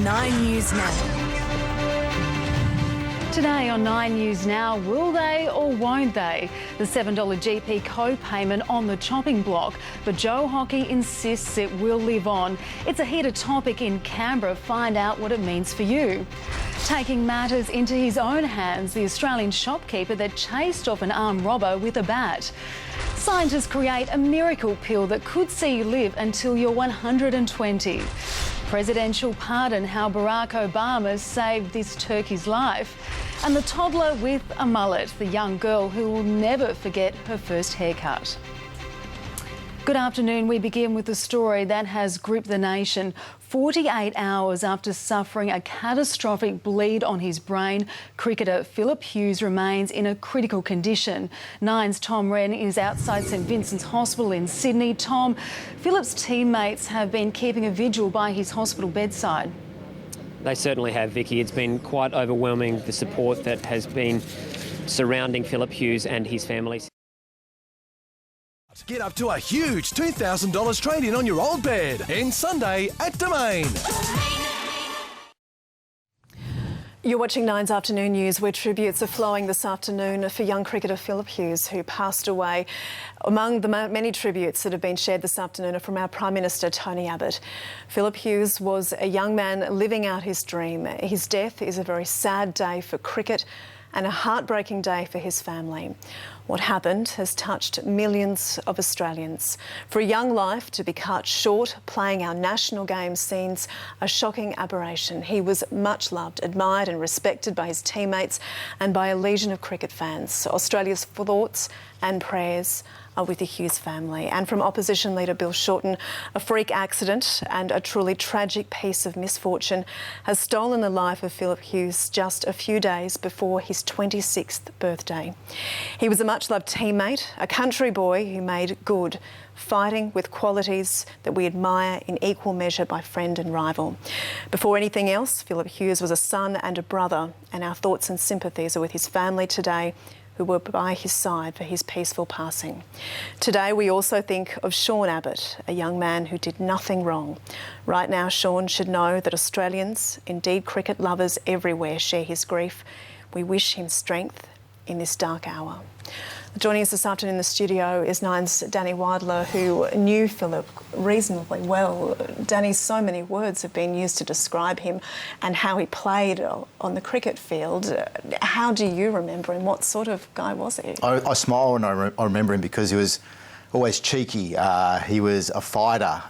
9 News Now. Today on 9 News Now, will they or won't they? The $7 GP co-payment on the chopping block, but Joe Hockey insists it will live on. It's a heated topic in Canberra. Find out what it means for you. Taking matters into his own hands, the Australian shopkeeper that chased off an armed robber with a bat. Scientists create a miracle pill that could see you live until you're 120. Presidential pardon, how Barack Obama saved this turkey's life. And the toddler with a mullet, the young girl who will never forget her first haircut. Good afternoon. We begin with a story that has gripped the nation. 48 hours after suffering a catastrophic bleed on his brain, cricketer Phillip Hughes remains in a critical condition. Nine's Tom Wren is outside St Vincent's Hospital in Sydney. Tom, Phillip's teammates have been keeping a vigil by his hospital bedside. They certainly have, Vicky. It's been quite overwhelming, the support that has been surrounding Phillip Hughes and his family. Get up to a huge $2,000 trade-in on your old bed. End Sunday at Domain. You're watching Nine's Afternoon News, where tributes are flowing this afternoon for young cricketer Phillip Hughes, who passed away. Among the many tributes that have been shared this afternoon are from our Prime Minister, Tony Abbott. Phillip Hughes was a young man living out his dream. His death is a very sad day for cricket and a heartbreaking day for his family. What happened has touched millions of Australians. For a young life to be cut short playing our national game seems a shocking aberration. He was much loved, admired and respected by his teammates and by a legion of cricket fans. Australia's thoughts and prayers are with the Hughes family. And from Opposition Leader Bill Shorten, a freak accident and a truly tragic piece of misfortune has stolen the life of Phillip Hughes just a few days before his 26th birthday. He was a much-loved teammate, a country boy who made good, fighting with qualities that we admire in equal measure by friend and rival. Before anything else, Phillip Hughes was a son and a brother, and our thoughts and sympathies are with his family today, who were by his side for his peaceful passing. Today we also think of Sean Abbott, a young man who did nothing wrong. Right now, Sean should know that Australians, indeed cricket lovers everywhere, share his grief. We wish him strength in this dark hour. Joining us this afternoon in the studio is Nine's Danny Weidler, who knew Phillip reasonably well. Danny, so many words have been used to describe him and how he played on the cricket field. How do you remember him? What sort of guy was he? I smile when I remember him because he was always cheeky. He was a fighter.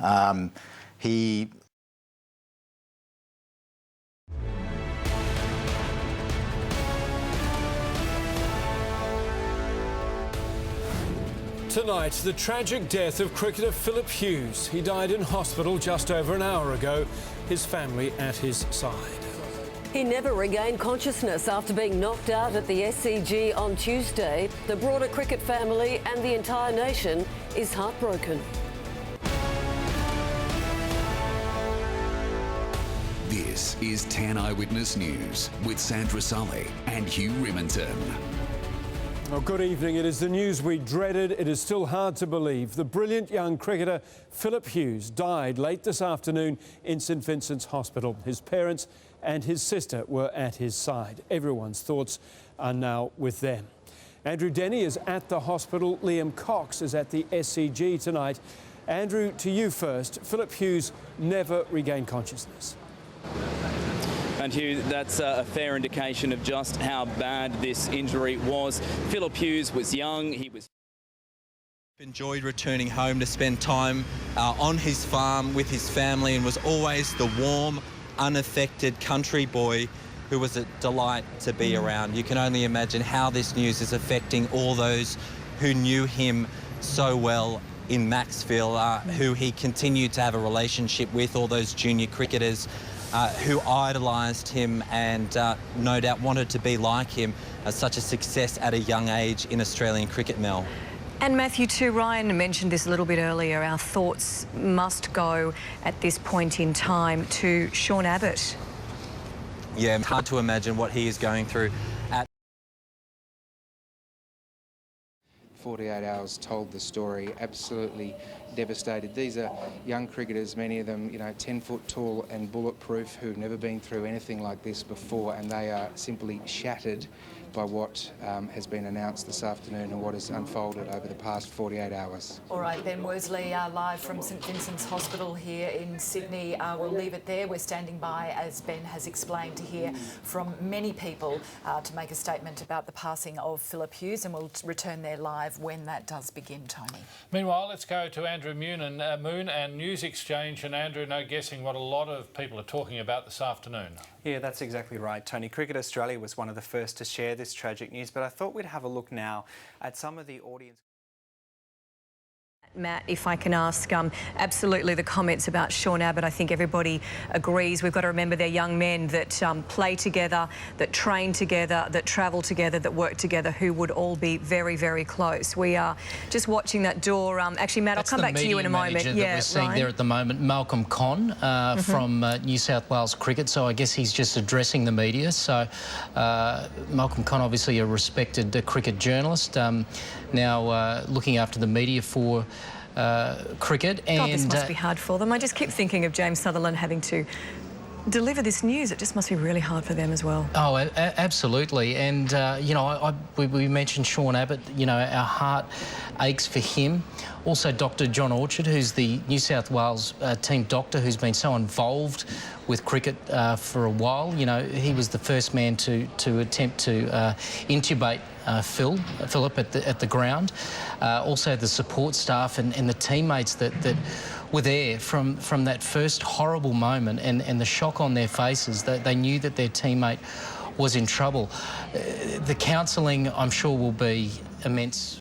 Tonight, the tragic death of cricketer Phillip Hughes. He died in hospital just over an hour ago, his family at his side. He never regained consciousness after being knocked out at the SCG on Tuesday. The broader cricket family and the entire nation is heartbroken. This is 10 Eyewitness News with Sandra Sully and Hugh Rimmington. Well, good evening. It is the news we dreaded. It is still hard to believe. The brilliant young cricketer Phillip Hughes died late this afternoon in St Vincent's Hospital. His parents and his sister were at his side. Everyone's thoughts are now with them. Andrew Denny is at the hospital. Liam Cox is at the SCG tonight. Andrew, to you first. Phillip Hughes never regained consciousness. And Hugh, that's a fair indication of just how bad this injury was. Phillip Hughes was young. He was enjoyed returning home to spend time on his farm with his family, and was always the warm, unaffected country boy who was a delight to be around. You can only imagine how this news is affecting all those who knew him so well in Maxville, who he continued to have a relationship with, all those junior cricketers who idolised him and no doubt wanted to be like him. Such a success at a young age in Australian cricket, Mel. And Matthew too, Ryan mentioned this a little bit earlier, our thoughts must go at this point in time to Sean Abbott. Yeah, hard to imagine what he is going through. 48 hours told the story. Absolutely devastated. These are young cricketers, many of them, 10 foot tall and bulletproof, who've never been through anything like this before, and they are simply shattered by what has been announced this afternoon and what has unfolded over the past 48 hours. All right, Ben Worsley, live from St Vincent's Hospital here in Sydney. We'll leave it there. We're standing by, as Ben has explained, to hear from many people to make a statement about the passing of Phillip Hughes, and we'll return there live when that does begin, Tony. Meanwhile, let's go to Andrew Moon and News Exchange. And Andrew, no guessing what a lot of people are talking about this afternoon. Yeah, that's exactly right, Tony. Cricket Australia was one of the first to share this tragic news, but I thought we'd have a look now at some of the audience. Matt, if I can ask, absolutely the comments about Sean Abbott, I think everybody agrees. We've got to remember they're young men that play together, that train together, that travel together, that work together, who would all be very, very close. We are just watching that door. Actually, Matt, I'll come back to you in a moment. That we're seeing there at the moment, Malcolm Conn from New South Wales Cricket. So I guess he's just addressing the media. So Malcolm Conn, obviously a respected cricket journalist, now looking after the media for cricket. And God, this must be hard for them. I just keep thinking of James Sutherland having to deliver this news. It just must be really hard for them as well. Oh, absolutely. And, we mentioned Sean Abbott. Our heart aches for him. Also, Dr John Orchard, who's the New South Wales team doctor who's been so involved with cricket for a while. He was the first man to attempt to intubate Phillip at the ground. Also the support staff and the teammates that were there from that first horrible moment, and the shock on their faces, that they knew that their teammate was in trouble. The counselling, I'm sure, will be immense.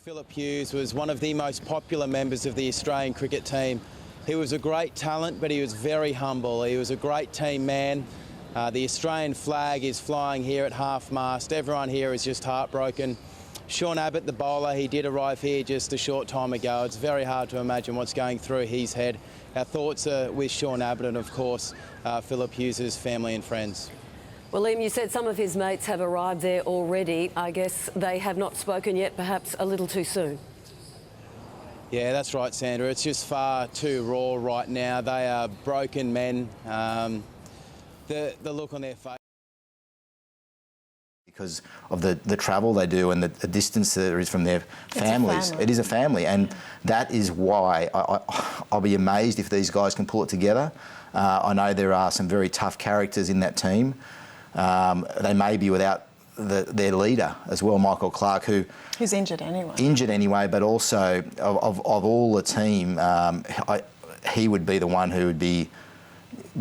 Phillip Hughes was one of the most popular members of the Australian cricket team. He was a great talent, but he was very humble. He was a great team man. The Australian flag is flying here at half-mast. Everyone here is just heartbroken. Sean Abbott, the bowler, he did arrive here just a short time ago. It's very hard to imagine what's going through his head. Our thoughts are with Sean Abbott and, of course, Phillip Hughes' family and friends. Well, Liam, you said some of his mates have arrived there already. I guess they have not spoken yet, perhaps a little too soon. Yeah, that's right, Sandra. It's just far too raw right now. They are broken men. The look on their face. Because of the travel they do and the distance there is from their families. It is a family, and that is why I'll be amazed if these guys can pull it together. I know there are some very tough characters in that team. They may be without their leader as well, Michael Clark, who's injured anyway. But also of all the team, he would be the one who would be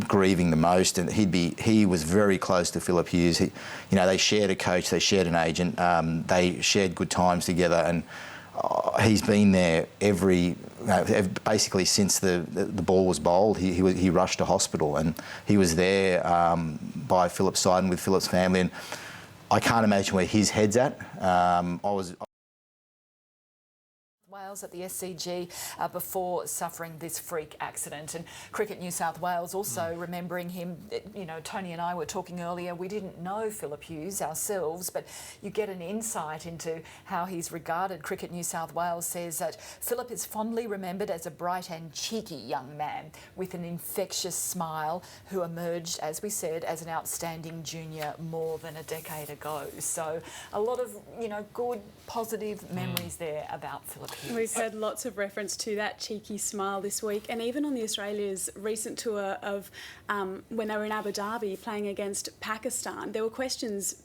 grieving the most, and he was very close to Phillip Hughes. They shared a coach, they shared an agent, they shared good times together, and he's been there basically since the ball was bowled. He rushed to hospital, and he was there by Phillip's side and with Phillip's family, and I can't imagine where his head's at. Wales at the SCG before suffering this freak accident, and Cricket New South Wales also remembering him. Tony and I were talking earlier, we didn't know Phillip Hughes ourselves, but you get an insight into how he's regarded. Cricket New South Wales says that Phillip is fondly remembered as a bright and cheeky young man with an infectious smile who emerged, as we said, as an outstanding junior more than a decade ago. So a lot of, good, positive memories there about Phillip Hughes. We've heard lots of reference to that cheeky smile this week, and even on the Australia's recent tour of when they were in Abu Dhabi playing against Pakistan, there were questions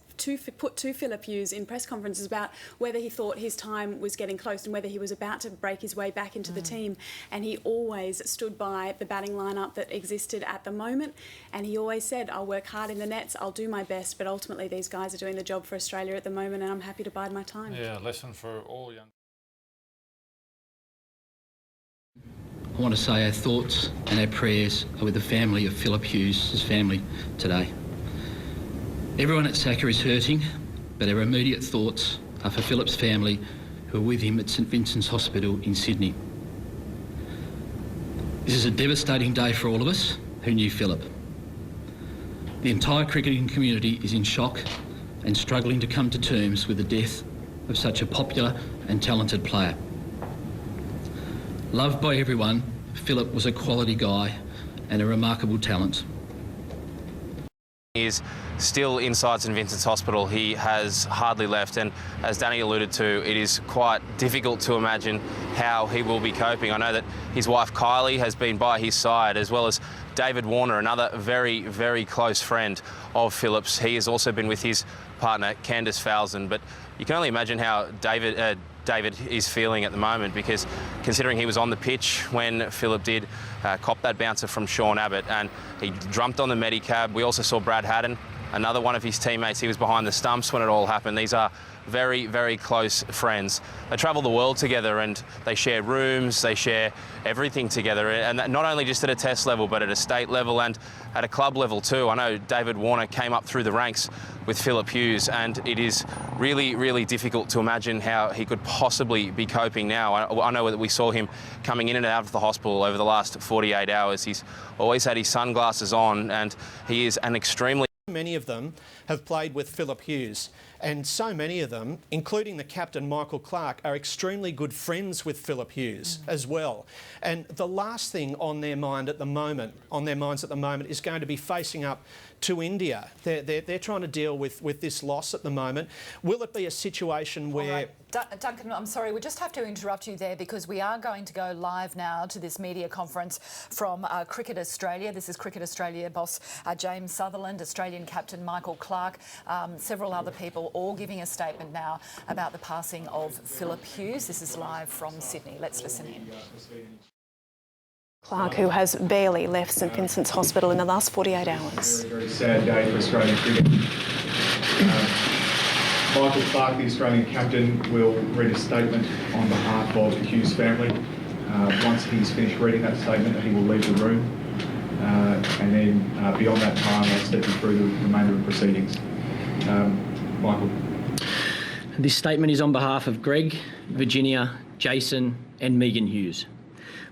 put to Phillip Hughes in press conferences about whether he thought his time was getting close and whether he was about to break his way back into the team. And he always stood by the batting lineup that existed at the moment, and he always said, I'll work hard in the nets, I'll do my best, but ultimately these guys are doing the job for Australia at the moment, and I'm happy to bide my time. Yeah, lesson for all young. I want to say our thoughts and our prayers are with the family of Phillip Hughes, his family today. Everyone at SACA is hurting, but our immediate thoughts are for Phillip's family who are with him at St Vincent's Hospital in Sydney. This is a devastating day for all of us who knew Phillip. The entire cricketing community is in shock and struggling to come to terms with the death of such a popular and talented player. Loved by everyone, Phillip was a quality guy and a remarkable talent. He is still inside St Vincent's Hospital. He has hardly left, and as Danny alluded to, it is quite difficult to imagine how he will be coping. I know that his wife Kylie has been by his side, as well as David Warner, another very, very close friend of Phillip's. He has also been with his partner Candice Falzon, but you can only imagine how David is feeling at the moment, because considering he was on the pitch when Phillip did cop that bouncer from Sean Abbott, and he jumped on the Medicab. We also saw Brad Haddon, another one of his teammates. He was behind the stumps when it all happened. These are very, very close friends. They travel the world together and they share rooms, they share everything together, and that not only just at a test level but at a state level and at a club level too. I know David Warner came up through the ranks with Phillip Hughes, and it is really, really difficult to imagine how he could possibly be coping now. I know that we saw him coming in and out of the hospital over the last 48 hours. He's always had his sunglasses on, and he is an extremely... Many of them have played with Phillip Hughes, and so many of them, including the captain Michael Clark, are extremely good friends with Phillip Hughes as well. And the last thing on their minds at the moment, is going to be facing up to India. They're trying to deal with this loss at the moment. Will it be a situation where... All right. Duncan, I'm sorry, we just have to interrupt you there because we are going to go live now to this media conference from Cricket Australia. This is Cricket Australia boss James Sutherland, Australian captain Michael Clark, several other people all giving a statement now about the passing of Phillip Hughes. This is live from Sydney. Let's listen in. Clark, who has barely left St Vincent's Hospital in the last 48 hours. Very, very sad day for Australian cricket. Michael Clark, the Australian captain, will read a statement on behalf of the Hughes family. Once he's finished reading that statement, he will leave the room. And then beyond that time, I'll step you through the remainder of the proceedings. Michael. This statement is on behalf of Greg, Virginia, Jason and Megan Hughes.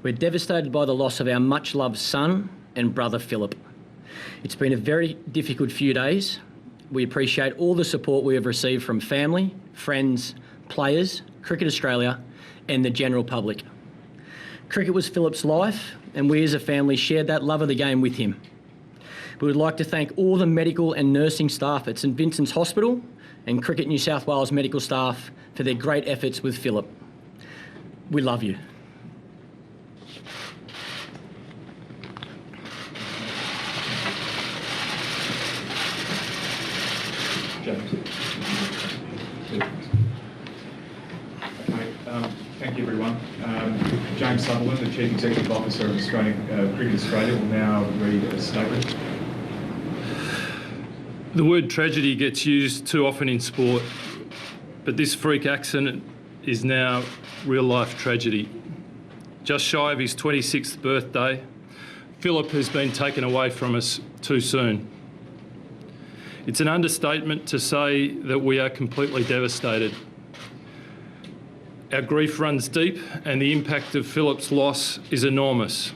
We're devastated by the loss of our much-loved son and brother Phillip. It's been a very difficult few days. We appreciate all the support we have received from family, friends, players, Cricket Australia and the general public. Cricket was Phillip's life and we as a family shared that love of the game with him. We would like to thank all the medical and nursing staff at St Vincent's Hospital and Cricket New South Wales medical staff for their great efforts with Phillip. We love you. Thank you, everyone. James Sutherland, the Chief Executive Officer of Cricket Australia, will now read a statement. The word tragedy gets used too often in sport, but this freak accident is now real-life tragedy. Just shy of his 26th birthday, Phillip has been taken away from us too soon. It's an understatement to say that we are completely devastated. Our grief runs deep and the impact of Phillip's loss is enormous.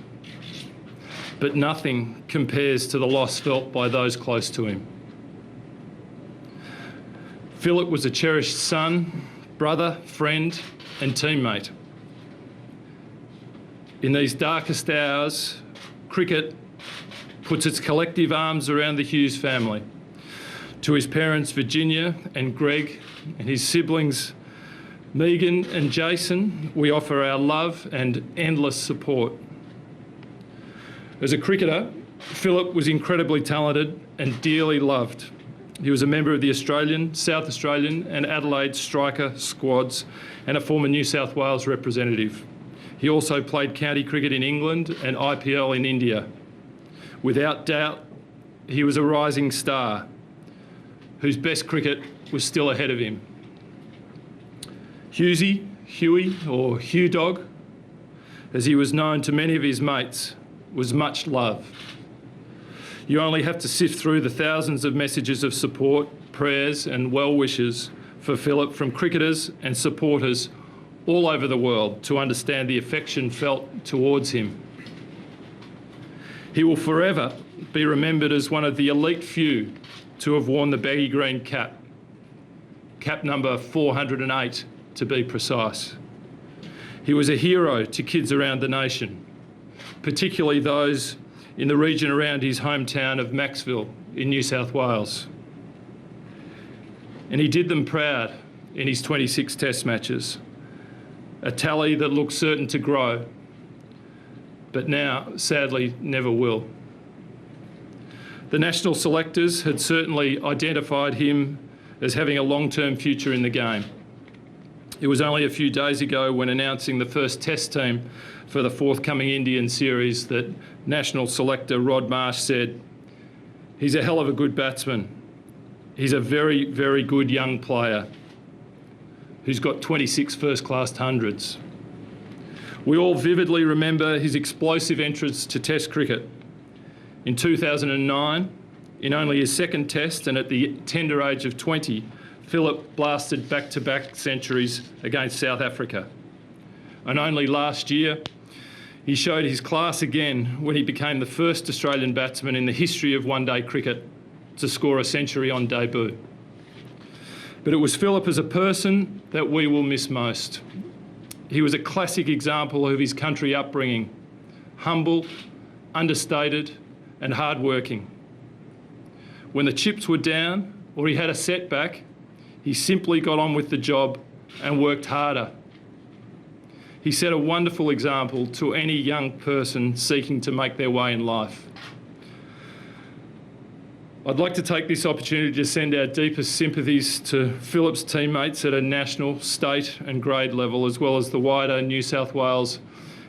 But nothing compares to the loss felt by those close to him. Phillip was a cherished son, brother, friend and teammate. In these darkest hours, cricket puts its collective arms around the Hughes family. To his parents, Virginia and Greg, and his siblings, Megan and Jason, we offer our love and endless support. As a cricketer, Phillip was incredibly talented and dearly loved. He was a member of the Australian, South Australian and Adelaide striker squads and a former New South Wales representative. He also played county cricket in England and IPL in India. Without doubt, he was a rising star whose best cricket was still ahead of him. Hughesy, Huey, or Hugh Dog, as he was known to many of his mates, was much loved. You only have to sift through the thousands of messages of support, prayers and well wishes for Phillip from cricketers and supporters all over the world to understand the affection felt towards him. He will forever be remembered as one of the elite few to have worn the baggy green cap, cap number 408 to be precise. He was a hero to kids around the nation, particularly those in the region around his hometown of Maxville in New South Wales. And he did them proud in his 26 Test matches, a tally that looked certain to grow, but now, sadly, never will. The national selectors had certainly identified him as having a long-term future in the game. It was only a few days ago when announcing the first Test team for the forthcoming Indian series that national selector Rod Marsh said, "He's a hell of a good batsman. He's a very, very good young player who's got 26 first-class hundreds." We all vividly remember his explosive entrance to Test cricket. In 2009, in only his second Test and at the tender age of 20, Phillip blasted back-to-back centuries against South Africa. And only last year, he showed his class again when he became the first Australian batsman in the history of one-day cricket to score a century on debut. But it was Phillip as a person that we will miss most. He was a classic example of his country upbringing, humble, understated and hard-working. When the chips were down or he had a setback, he simply got on with the job and worked harder. He set a wonderful example to any young person seeking to make their way in life. I'd like to take this opportunity to send our deepest sympathies to Phillip's teammates at a national, state and grade level, as well as the wider New South Wales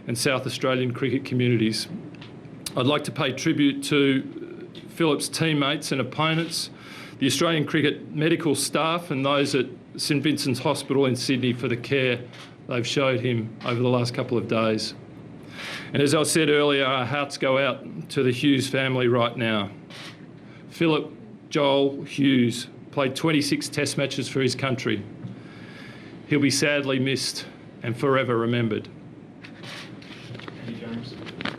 and South Australian cricket communities. I'd like to pay tribute to Phillip's teammates and opponents, the Australian cricket medical staff and those at St Vincent's Hospital in Sydney for the care they've showed him over the last couple of days. And as I said earlier, our hearts go out to the Hughes family right now. Phillip Joel Hughes played 26 Test matches for his country. He'll be sadly missed and forever remembered. Andy James, I'm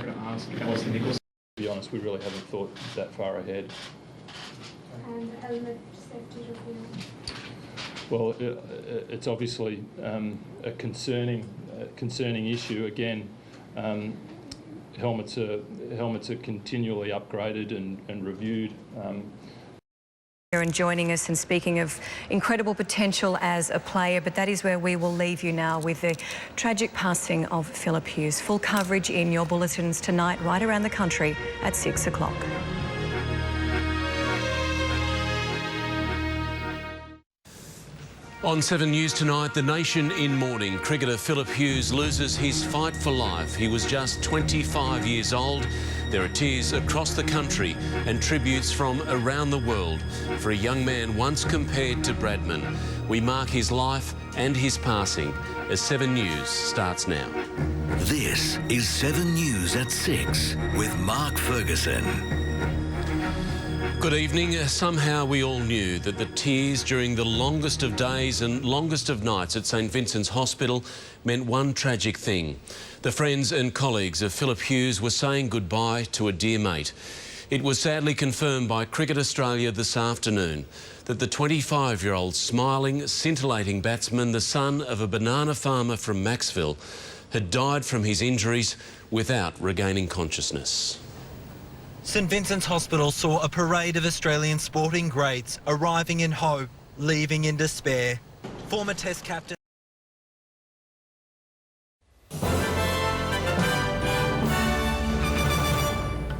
going to ask Alison Nichols. To be honest, we really haven't thought that far ahead. And helmet safety review. Well, it's obviously a concerning issue. Again, helmets are continually upgraded and reviewed. And joining us and speaking of incredible potential as a player, but that is where we will leave you now with the tragic passing of Phillip Hughes. Full coverage in your bulletins tonight, right around the country at 6 o'clock. On 7 News tonight, the nation in mourning. Cricketer Phillip Hughes loses his fight for life. He was just 25 years old. There are tears across the country and tributes from around the world for a young man once compared to Bradman. We mark his life and his passing as 7 News starts now. This is 7 News at 6 with Mark Ferguson. Good evening. Somehow we all knew that the tears during the longest of days and longest of nights at St Vincent's Hospital meant one tragic thing. The friends and colleagues of Phillip Hughes were saying goodbye to a dear mate. It was sadly confirmed by Cricket Australia this afternoon that the 25-year-old smiling, scintillating batsman, the son of a banana farmer from Maxville, had died from his injuries without regaining consciousness. St Vincent's Hospital saw a parade of Australian sporting greats arriving in hope, leaving in despair. Former Test captain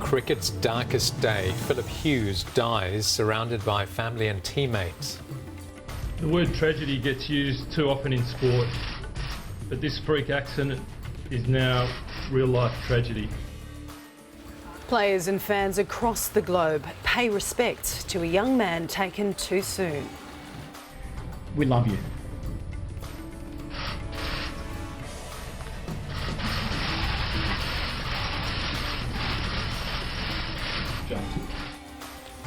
Cricket's darkest day, Phillip Hughes dies surrounded by family and teammates. The word tragedy gets used too often in sport, but this freak accident is now real-life tragedy. Players and fans across the globe pay respect to a young man taken too soon. We love you.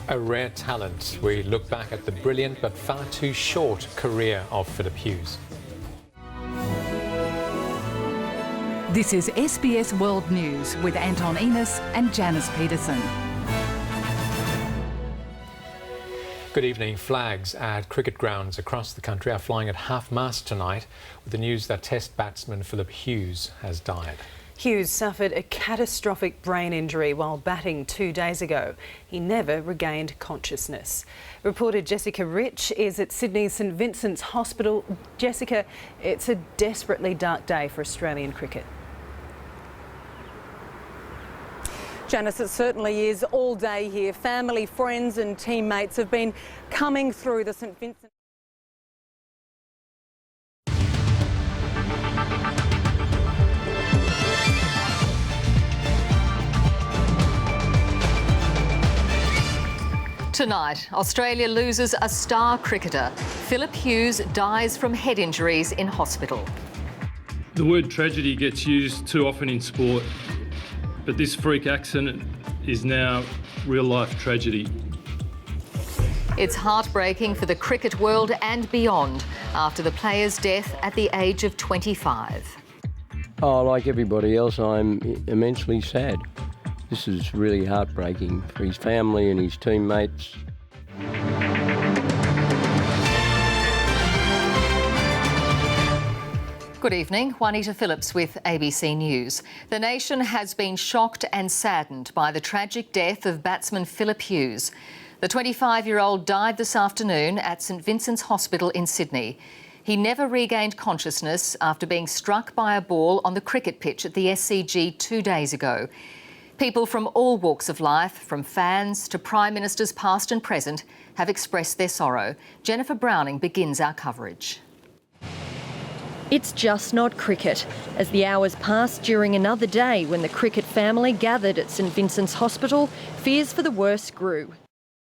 A rare talent. We look back at the brilliant but far too short career of Phillip Hughes. This is SBS World News with Anton Enos and Janice Peterson. Good evening. Flags at cricket grounds across the country are flying at half-mast tonight with the news that Test batsman Phillip Hughes has died. Hughes suffered a catastrophic brain injury while batting 2 days ago. He never regained consciousness. Reporter Jessica Rich is at Sydney's St Vincent's Hospital. Jessica, it's a desperately dark day for Australian cricket. Janice, it certainly is all day here. Family, friends and teammates have been coming through the St Vincent. Tonight, Australia loses a star cricketer. Phillip Hughes dies from head injuries in hospital. The word tragedy gets used too often in sport, but this freak accident is now real-life tragedy. It's heartbreaking for the cricket world and beyond after the player's death at the age of 25. Oh, like everybody else, I'm immensely sad. This is really heartbreaking for his family and his teammates. Good evening, Juanita Phillips with ABC News. The nation has been shocked and saddened by the tragic death of batsman Phillip Hughes. The 25-year-old died this afternoon at St Vincent's Hospital in Sydney. He never regained consciousness after being struck by a ball on the cricket pitch at the SCG 2 days ago. People from all walks of life, from fans to Prime Ministers past and present, have expressed their sorrow. Jennifer Browning begins our coverage. It's just not cricket. As the hours passed during another day when the cricket family gathered at St Vincent's Hospital, fears for the worst grew.